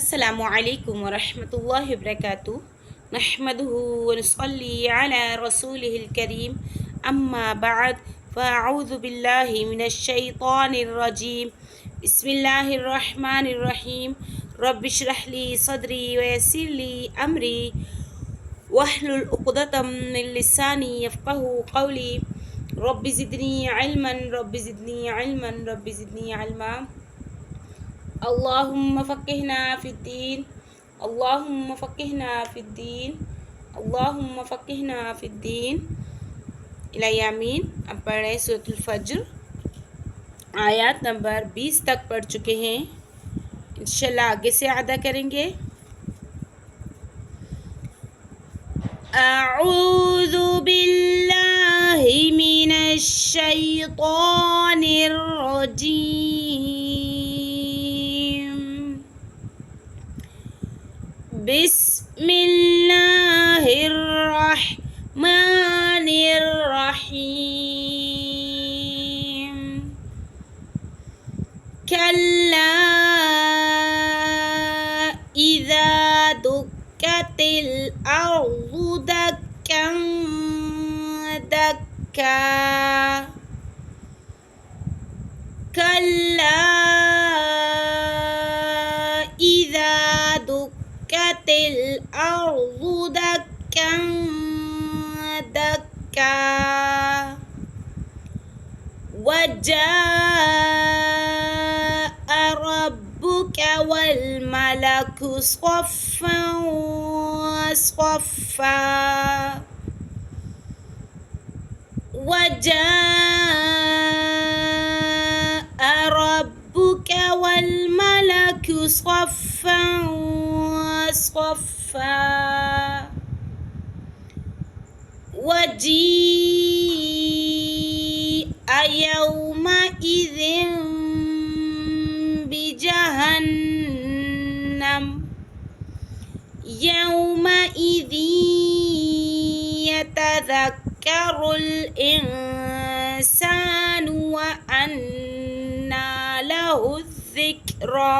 السلام عليكم ورحمة الله وبركاته نحمده ونصلي على رسوله الكريم أما بعد فأعوذ بالله من الشيطان الرجيم بسم الله الرحمن الرحيم رب اشرح لي صدري ويسر لي أمري واحلل عقدة من لساني يفقه قولي رب زدني علما رب زدني علما رب زدني علما اللهم فقهنا في الدين اللهم فقهنا في الدين اللهم فقهنا في الدين इलायामीन अब पढ़ रहे हैं सूरतुल फज्र आयत नंबर 20 तक पढ़ चुके हैं इंशाल्लाह आगे से अदा करेंगे अऊज़ु बिल्लाहि मिनश शैतानिर रजीम बिस्मिल्लाहिर रहमानिर रहीम कल्ला इज़ा दुक्कतिल अर्ज़ु दक्कन दक्का कल्ला इज़ा दुक्कतिल अर्ज़ु दक्कन दक्का वजाअ रब्बुक वल मलकु सफ़्फ़न सफ़्फ़ा वजाअ रब्बुक वल मलकु सफ़्फ़न सफ़्फ़ा वजीअ यौमइज़ बिजहन्नम यौमइज़ यतज़क्करुल इंसानु व अन्ना लहुज़्ज़िक्रा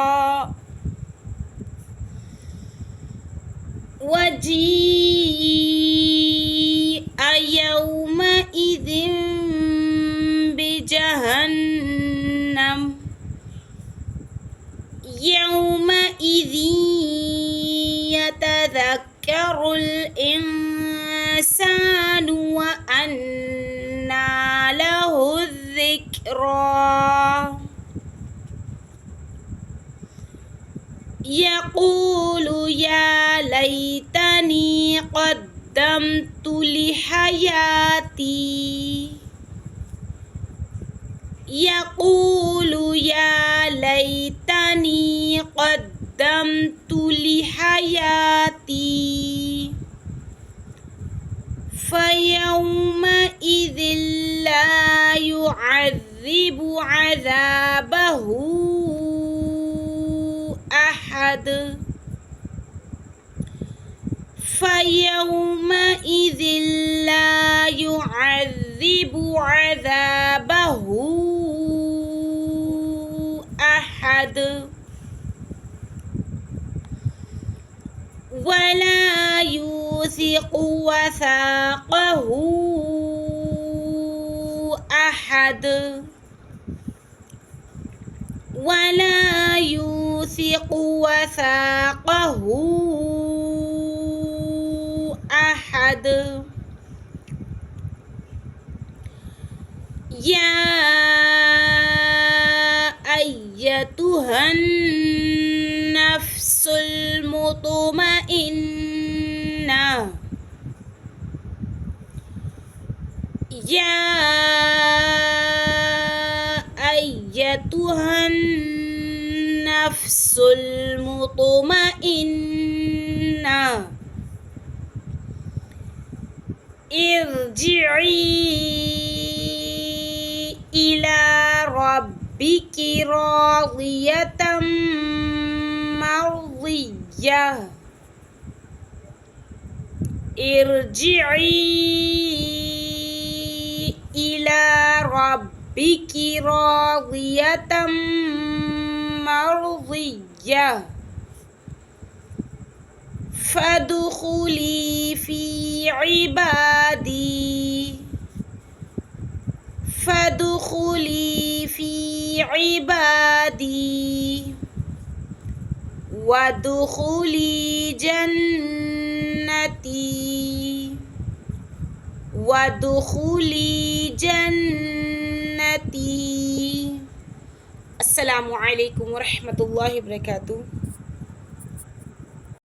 वजीअ यौमइज़ बिजहन्नम यौमइज़ यतज़क्करुल इंसानु व अन्ना लहुज़्ज़िक्रा यक़ूलु या लैतनी क़द्दमतु लिहयाती यक़ूलु या लैतनी क़द्दमतु लिहयाती फ़यौमइज़िन ला युअज़्ज़िबु अज़ाबहु अहद फ़यौमइज़िन ला युअज़्ज़िबु अज़ाबहु अहद वला यूसिक़ु वसाक़हु अहद वला यूसिक़ु वसाक़हु अहद या अय्यतुहन नफ्सुल मुतमइन्ना या अय्यतुहन नफ्सुल मुतमइन्ना इरजिई इला रब्बिकी राज़ियतम मर्ज़िय्यह इरजिई इला रब्बिकी राज़ियतम मर्ज़िय्यह فادخلي في عبادي فادخلي في عبادي وادخلي جنتي وادخلي جنتي. السلام عليكم ورحمة الله وبركاته.